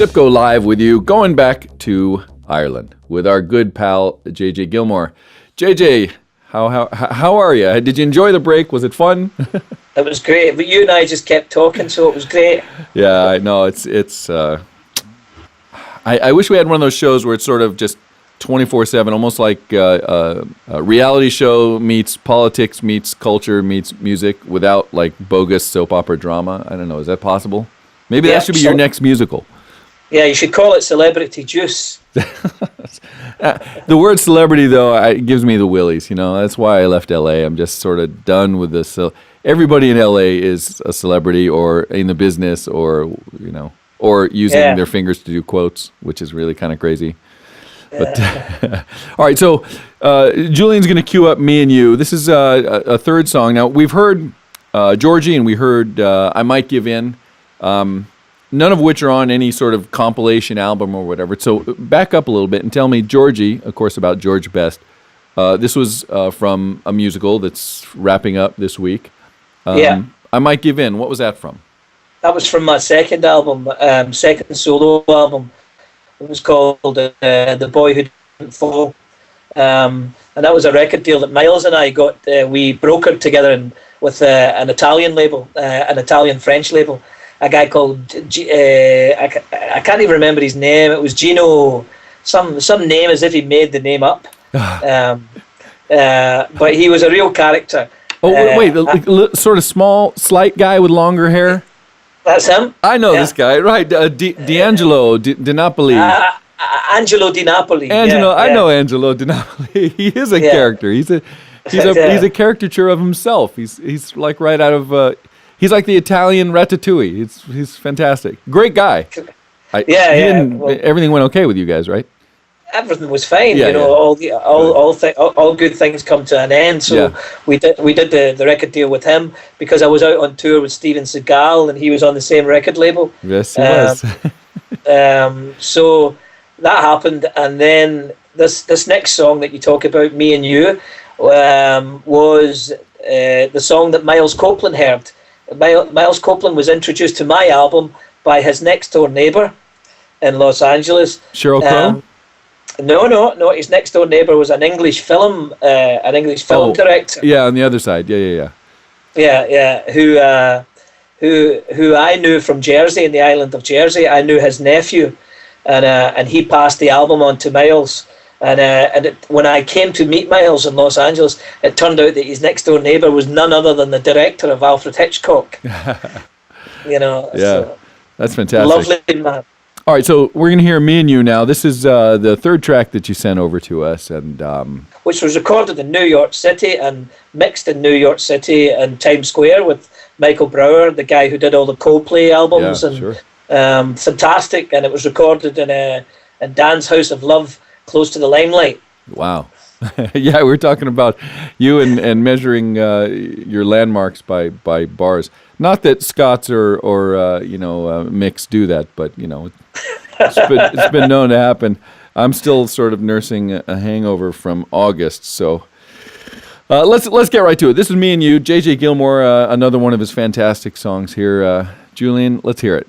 Stipko live with you, going back to Ireland with our good pal JJ Gilmour. JJ, how are you? Did you enjoy the break? Was it fun? It was great, but you and I just kept talking, so it was great. Yeah, I know. It's. I wish we had one of those shows where it's sort of just 24/7, almost like a reality show meets politics meets culture meets music without like bogus soap opera drama. I don't know. Is that possible? Maybe that should be your next musical. Yeah, you should call it Celebrity Juice. The word celebrity, though, it gives me the willies. You know, that's why I left L.A. I'm just sort of done with this. So everybody in L.A. is a celebrity, or in the business, or or using their fingers to do quotes, which is really kind of crazy. But all right, so Julian's going to cue up Me and You. This is a third song. Now we've heard Georgie, and we heard I Might Give In. None of which are on any sort of compilation album or whatever. So back up a little bit and tell me, Georgie, of course, about George Best. This was from a musical that's wrapping up this week. I Might Give In. What was that from? That was from my second album, second solo album. It was called The Boy Who Didn't Fall. And that was a record deal that Miles and I got. We brokered together with an Italian label, an Italian-French label. A guy called, I can't even remember his name. It was Gino, some name as if he made the name up. But he was a real character. Oh, wait, the sort of small, slight guy with longer hair? That's him. I know this guy, right? D'Angelo Di Napoli. Angelo Di Napoli. I know Angelo Di Napoli. He is a character. He's a caricature of himself. He's like right out of... He's like the Italian Ratatouille. He's fantastic. Great guy. Everything went okay with you guys, right? Everything was fine. All good things come to an end. So we did the record deal with him because I was out on tour with Steven Segal and he was on the same record label. Yes, he was. So that happened, and then this next song that you talk about, Me and You, was the song that Miles Copeland heard. Miles Copeland was introduced to my album by his next door neighbor in Los Angeles. Sheryl Crow? No. His next door neighbor was an English film director. Yeah, on the other side. Yeah. Who I knew from Jersey, in the island of Jersey. I knew his nephew, and he passed the album on to Miles. When I came to meet Miles in Los Angeles, it turned out that his next door neighbor was none other than the director of Alfred Hitchcock. So that's fantastic. Lovely man. All right, so we're going to hear Me and You now. This is the third track that you sent over to us, and which was recorded in New York City and mixed in New York City and Times Square with Michael Brower, the guy who did all the Coldplay albums, fantastic. And it was recorded in Dan's House of Love, close to the Limelight. Wow. Yeah, we were talking about you and measuring your landmarks by bars. Not that Scots or Micks do that, but it's been known to happen. I'm still sort of nursing a hangover from August, so let's get right to it. This is Me and You, JJ Gilmour, another one of his fantastic songs here. Julian, let's hear it.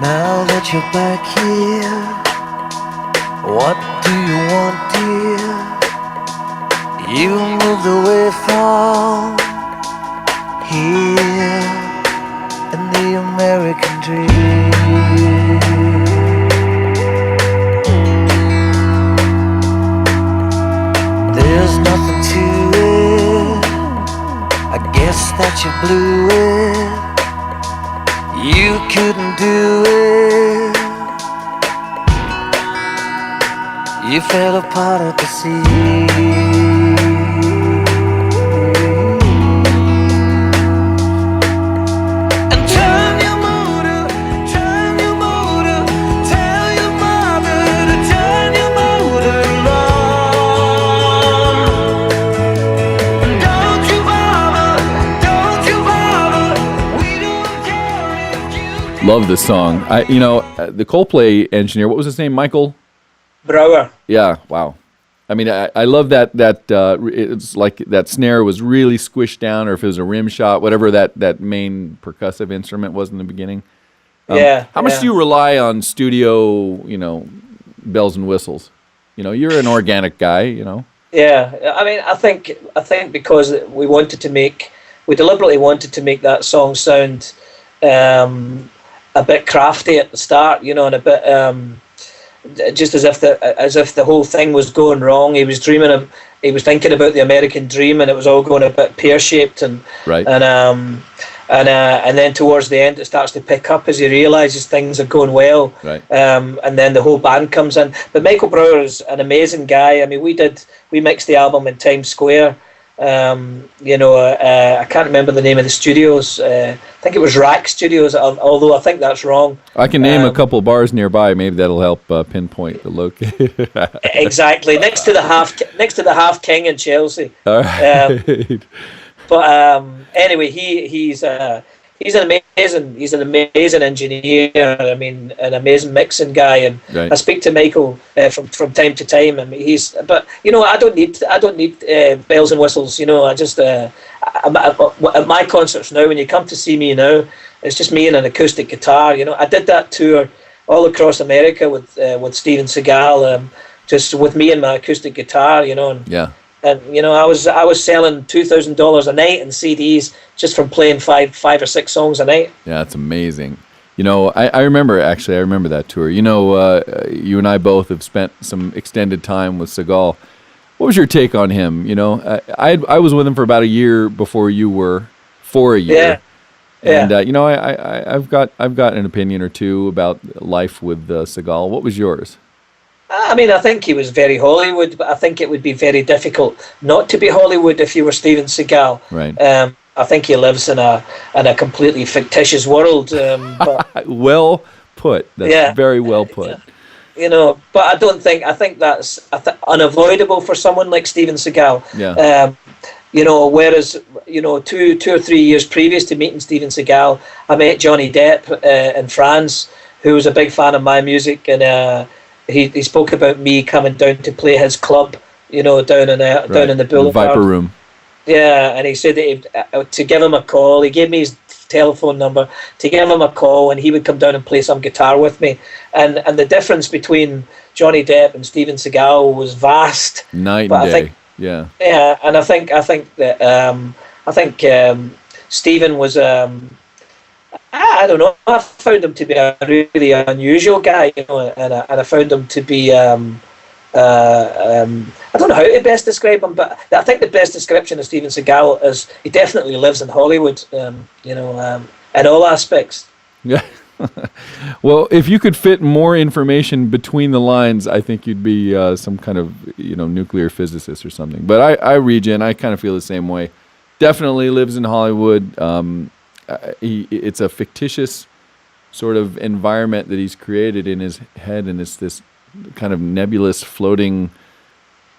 Now that you're back here, what do you want, dear? You moved away from here in the American dream. There's nothing to it, I guess that you blew it. You couldn't do it. You fell apart at the sea. And turn your motor, tell your mother to turn your motor along. And don't you bother, we don't care if you. Love this song. The Coldplay engineer, what was his name? Michael Brower. Yeah, wow. I mean, I love that it's like that snare was really squished down, or if it was a rim shot, whatever that main percussive instrument was in the beginning. How much do you rely on studio, bells and whistles? You're an organic guy, Yeah, I mean, I think because we deliberately wanted to make that song sound a bit crafty at the start, and a bit just as if the whole thing was going wrong. He was thinking about the American dream, and it was all going a bit pear-shaped, and right. And then towards the end, it starts to pick up as he realizes things are going well. Right. And then the whole band comes in. But Michael Brower is an amazing guy. I mean, we mixed the album in Times Square. I can't remember the name of the studios. I think it was Rack Studios, although I think that's wrong. I can name a couple bars nearby. Maybe that'll help pinpoint the location. Exactly, next to the Half King in Chelsea. All right. But anyway, he's an amazing engineer. I mean, an amazing mixing guy, and right. I speak to Michael from time to time. I mean, I don't need bells and whistles. I just at my concerts now, when you come to see me now, it's just me and an acoustic guitar. I did that tour all across America with Steven Segal, just with me and my acoustic guitar. And, yeah. And I was selling $2,000 a night in CDs just from playing five or six songs a night. Yeah, that's amazing. I remember that tour. You and I both have spent some extended time with Segal. What was your take on him? I was with him for about a year before you were, for a year. Yeah. And I've got an opinion or two about life with Segal. What was yours? I mean, I think he was very Hollywood, but I think it would be very difficult not to be Hollywood if you were Steven Seagal. Right. I think he lives in a completely fictitious world. But, well put. That's very well put. But I think that's unavoidable for someone like Steven Seagal. Yeah. Whereas 2 or 3 years previous to meeting Steven Seagal, I met Johnny Depp in France, who was a big fan of my music, and he spoke about me coming down to play his club, down in the Boulevard. The Viper Room. Yeah, and he said that to give him a call. He gave me his telephone number to give him a call, and he would come down and play some guitar with me. And the difference between Johnny Depp and Steven Seagal was vast. Night and day. Yeah. Yeah, and I think that Steven was. I don't know. I found him to be a really unusual guy, and I found him to be. I don't know how to best describe him, but I think the best description of Steven Seagal is he definitely lives in Hollywood. In all aspects. Yeah. Well, if you could fit more information between the lines, I think you'd be some kind of nuclear physicist or something. But I read you, and I kind of feel the same way. Definitely lives in Hollywood. It's a fictitious sort of environment that he's created in his head, and it's this kind of nebulous, floating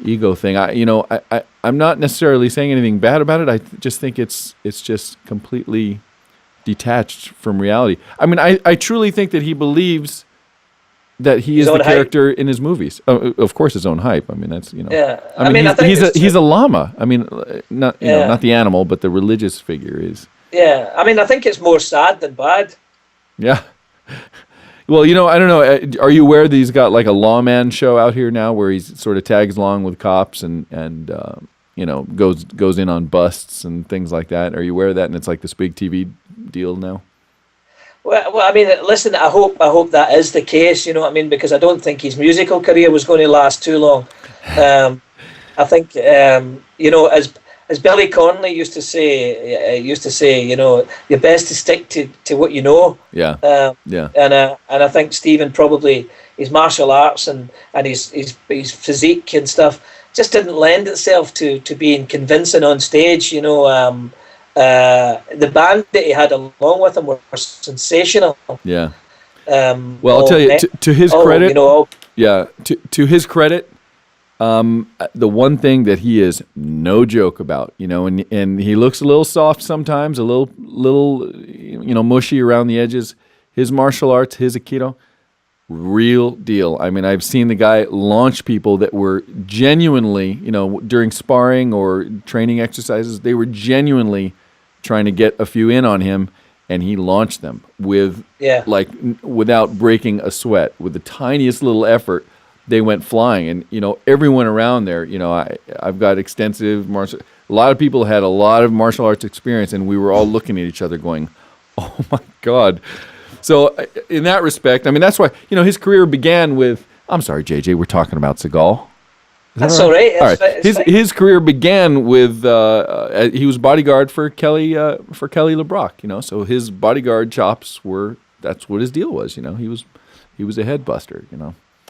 ego thing. I'm not necessarily saying anything bad about it. I just think it's just completely detached from reality. I mean, I truly think that he believes that he is the character in his movies. Of course, his own hype. I mean, that's Yeah. I mean, he's a llama. I mean, not not the animal, but the religious figure is. Yeah, I mean, I think it's more sad than bad. Yeah. Well, I don't know. Are you aware that he's got like a lawman show out here now, where he's sort of tags along with cops and goes in on busts and things like that? Are you aware of that? And it's like this big TV deal now. Well, I mean, listen. I hope that is the case. You know what I mean? Because I don't think his musical career was going to last too long. I think as Billy Connolly used to say, you're best to stick to what you know. Yeah. And I think Stephen probably his martial arts and his physique and stuff just didn't lend itself to being convincing on stage. The band that he had along with him were sensational. Yeah. Well, I'll tell you, to his credit, to his credit. The one thing that he is no joke about, and he looks a little soft sometimes, a little mushy around the edges. His martial arts, his Aikido, Real deal. I mean, I've seen the guy launch people that were genuinely, during sparring or training exercises, they were genuinely trying to get a few in on him, and he launched them without breaking a sweat, with the tiniest little effort. They went flying, and everyone around there. I've got extensive martial. A lot of people had a lot of martial arts experience, and we were all looking at each other, going, "Oh my God!" So, in that respect, I mean, that's why his career began with. I'm sorry, JJ, we're talking about Segal. That's all right. All right. His career began with he was bodyguard for Kelly LeBrock. So his bodyguard chops that's what his deal was. He was a head buster.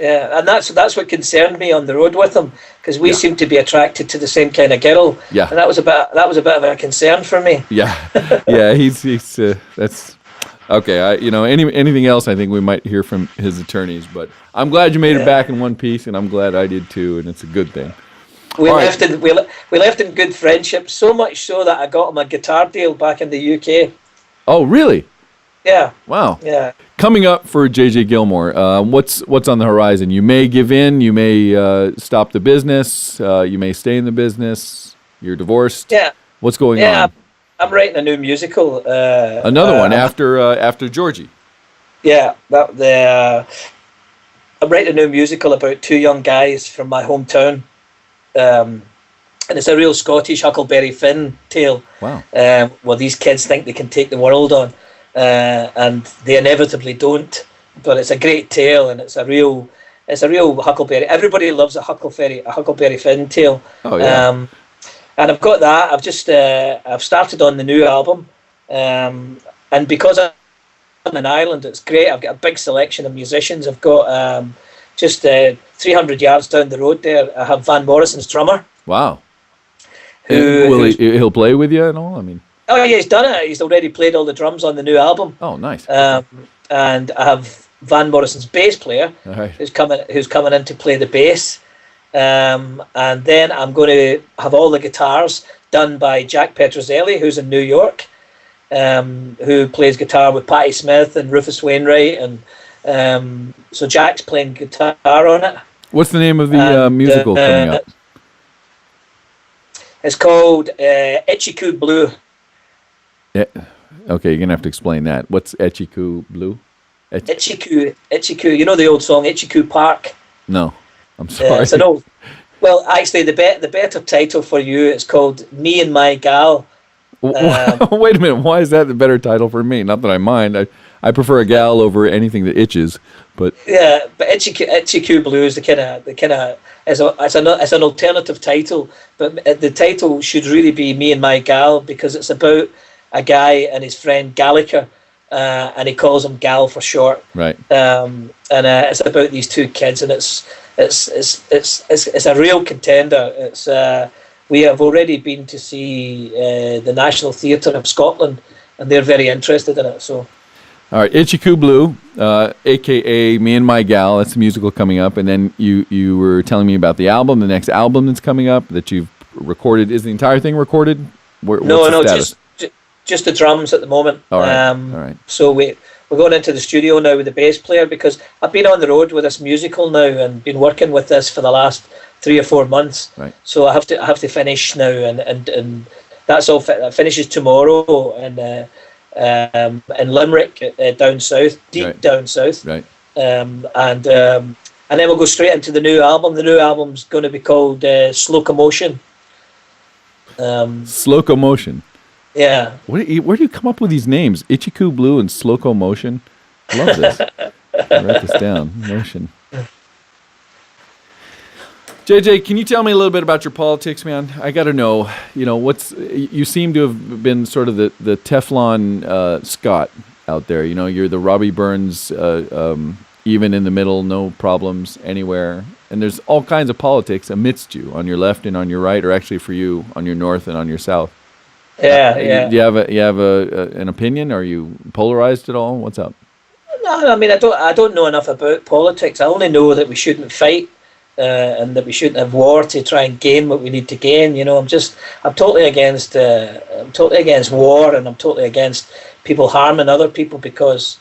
Yeah, and that's what concerned me on the road with him, because we seemed to be attracted to the same kind of girl. Yeah, and that was a bit of a concern for me. Yeah, yeah, he's that's okay. Anything else, I think we might hear from his attorneys. But I'm glad you made it back in one piece, and I'm glad I did too, and it's a good thing. We left in good friendship, so much so that I got him a guitar deal back in the UK. Oh, really? Yeah. Wow. Yeah. Coming up for JJ Gilmour, what's on the horizon? You may give in, you may stop the business, you may stay in the business. You're divorced. Yeah. What's going on? Yeah, I'm writing a new musical. Another one after Georgie. Yeah, I'm writing a new musical about two young guys from my hometown, and it's a real Scottish Huckleberry Finn tale. Wow. Well, these kids think they can take the world on. And they inevitably don't, but it's a great tale, and it's a real Huckleberry. Everybody loves a Huckleberry Finn tale. Oh yeah. And I've got that. I've started on the new album, and because I'm in Ireland, it's great. I've got a big selection of musicians. I've got just 300 yards down the road there. I have Van Morrison's drummer. Wow. He'll play with you and all? I mean. Oh yeah, he's done it. He's already played all the drums on the new album. Oh, nice. And I have Van Morrison's bass player, who's coming in to play the bass. And then I'm going to have all the guitars done by Jack Petrozelli, who's in New York, who plays guitar with Patti Smith and Rufus Wainwright, and so Jack's playing guitar on it. What's the name of the musical coming up? It's called Echiku Blue. Okay, you're gonna have to explain that. What's Echiku Blue? Echiku. You know the old song Echiku Park? No, I'm sorry. It's an old. Well, actually, the better title for you is called Me and My Gal. Wait a minute. Why is that the better title for me? Not that I mind. I prefer a gal over anything that itches. But yeah, but Echiku Blue is the kind of it's an alternative title, but the title should really be Me and My Gal, because it's about a guy and his friend Gallagher, and he calls him Gal for short. Right. And it's about these two kids, and it's a real contender. We have already been to see the National Theatre of Scotland, and they're very interested in it. So. All right, Echiku Blue, a.k.a. Me and My Gal, that's the musical coming up. And then you were telling me about the album, the next album that's coming up that you've recorded. Is the entire thing recorded? What's the status? Just the drums at the moment. All right. So we're going into the studio now with the bass player, because I've been on the road with this musical now and been working with this for the last 3 or 4 months. Right. So I have to finish now, and that's all. That finishes tomorrow, and in Limerick, down south, down south. Right. And then we'll go straight into the new album. The new album's going to be called Slowcomotion. Slowcomotion. Yeah. Where do you come up with these names? Echiku Blue and Slowcomotion. I love this. I'll write this down. Motion. JJ, can you tell me a little bit about your politics, man? I got to know. You seem to have been sort of the Teflon Scott out there. You're the Robbie Burns, even in the middle, no problems anywhere. And there's all kinds of politics amidst you, on your left and on your right, or actually for you, on your north and on your south. Yeah. Do you have an opinion? Are you polarized at all? What's up? No, I mean, I don't know enough about politics. I only know that we shouldn't fight, and that we shouldn't have war to try and gain what we need to gain. I'm totally against war, and I'm totally against people harming other people, because,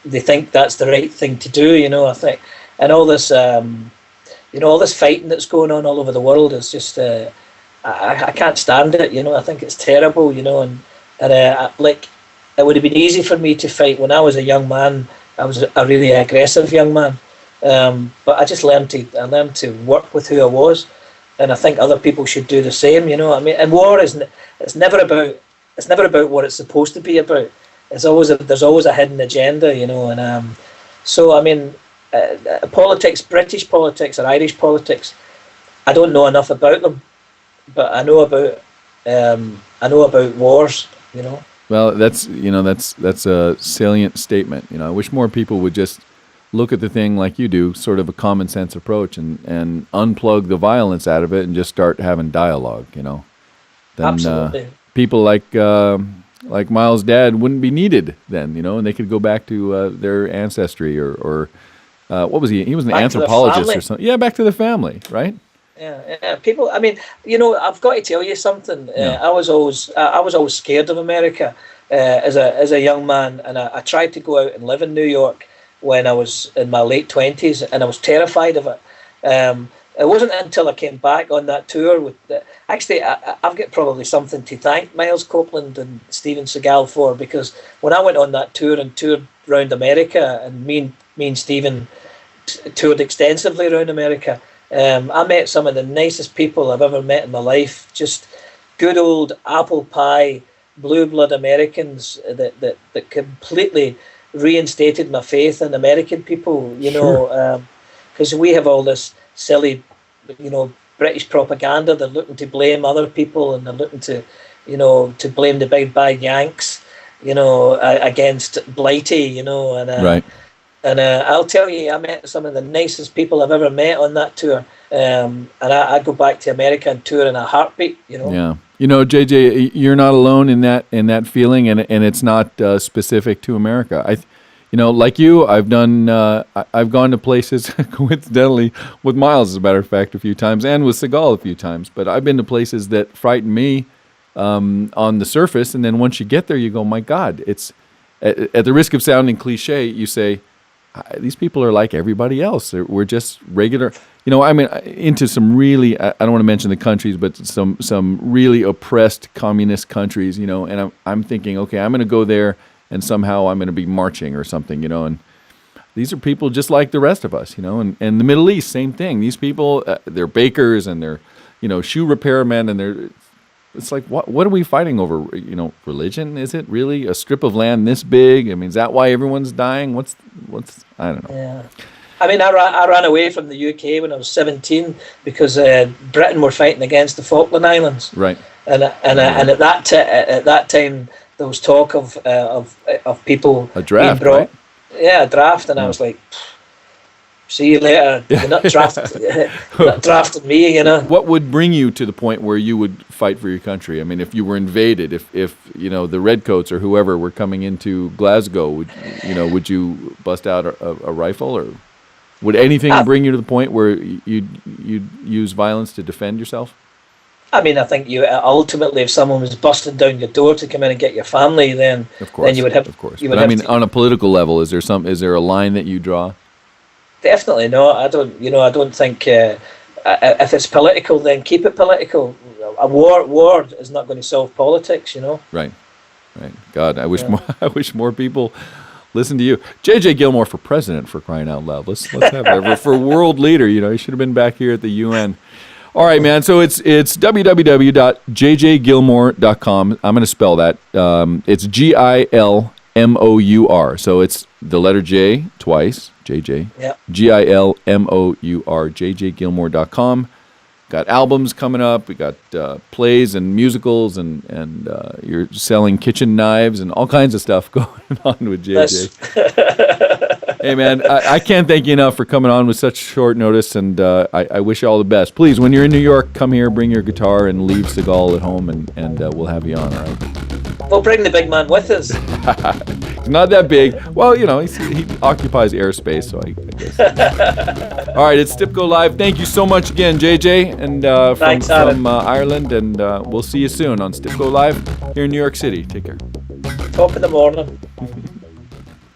they think that's the right thing to do. I think, and all this all this fighting that's going on all over the world is just I can't stand it. I think it's terrible. Like, it would have been easy for me to fight when I was a young man. I was a really aggressive young man, but I just learned to work with who I was, and I think other people should do the same. And war it's never about what it's supposed to be about. There's always a hidden agenda. Politics, British politics or Irish politics, I don't know enough about them, but I know about wars. Well, that's a salient statement. I wish more people would just look at the thing like you do, sort of a common sense approach, and unplug the violence out of it and just start having dialogue. Then Absolutely. People like Miles' dad wouldn't be needed then. And they could go back to their ancestry or what was he? He was an anthropologist or something. Yeah, back to the family, right? Yeah. People. I've got to tell you something. I was always scared of America as a young man, and I tried to go out and live in New York when I was in my late 20s, and I was terrified of it. It wasn't until I came back on that tour actually, I've got probably something to thank Miles Copeland and Steven Segal for, because when I went on that tour and toured around America, and me and Steven toured extensively around America, I met some of the nicest people I've ever met in my life. Just good old apple pie, blue blood Americans that completely reinstated my faith in American people. Because we have all this silly, British propaganda. They're looking to blame other people, and they're looking to blame the big bad Yanks, against Blighty, Right. And I'll tell you, I met some of the nicest people I've ever met on that tour. And I go back to America and tour in a heartbeat. Yeah. JJ, you're not alone in that feeling, and it's not specific to America. Like you, I've gone to places coincidentally with Miles, as a matter of fact, a few times, and with Segal a few times. But I've been to places that frighten me on the surface, and then once you get there, you go, my God! It's at the risk of sounding cliche, you say, these people are like everybody else. We're just regular. Into some really, I don't want to mention the countries, but some really oppressed communist countries, and I'm thinking, okay, I'm going to go there and somehow I'm going to be marching or something, and these are people just like the rest of us, and the Middle East, same thing. These people, they're bakers and they're, shoe repairmen, and it's like, what are we fighting over? Religion? Is it really a strip of land this big? Is that why everyone's dying? What's I don't know. Yeah. I ran away from the UK when I was 17 because Britain were fighting against the Falkland Islands. Right. And at that time there was talk of people a draft, being brought, right? Yeah, a draft, and I was like, see you later. You're not drafting me, What would bring you to the point where you would fight for your country? If you were invaded, if the Redcoats or whoever were coming into Glasgow, would you bust out a rifle, or would anything bring you to the point where you'd use violence to defend yourself? I think you ultimately, if someone was busting down your door to come in and get your family, then you would have. Of course, on a political level, is there a line that you draw? Definitely not. I don't think if it's political, then keep it political. A war is not going to solve politics. Right. God, I wish more people listen to you. J.J. Gilmour for president, for crying out loud. Let's have it. For world leader. He should have been back here at the UN. All right, man. So it's www.jjgilmour.com. I'm going to spell that. It's Gilmour. So it's the letter J twice. JJ. Yep. Gilmour. jjgilmour.com. Got albums coming up. We got plays and musicals, and you're selling kitchen knives and all kinds of stuff going on with JJ. Hey, man, I can't thank you enough for coming on with such short notice, and I wish you all the best. Please, when you're in New York, come here, bring your guitar, and leave Segal at home, and we'll have you on, all right? We'll bring the big man with us. He's not that big. Well, he occupies airspace, so I guess. All right, it's Stipko Live. Thank you so much again, JJ, and from Ireland, and we'll see you soon on Stipko Live here in New York City. Take care. Top of the morning.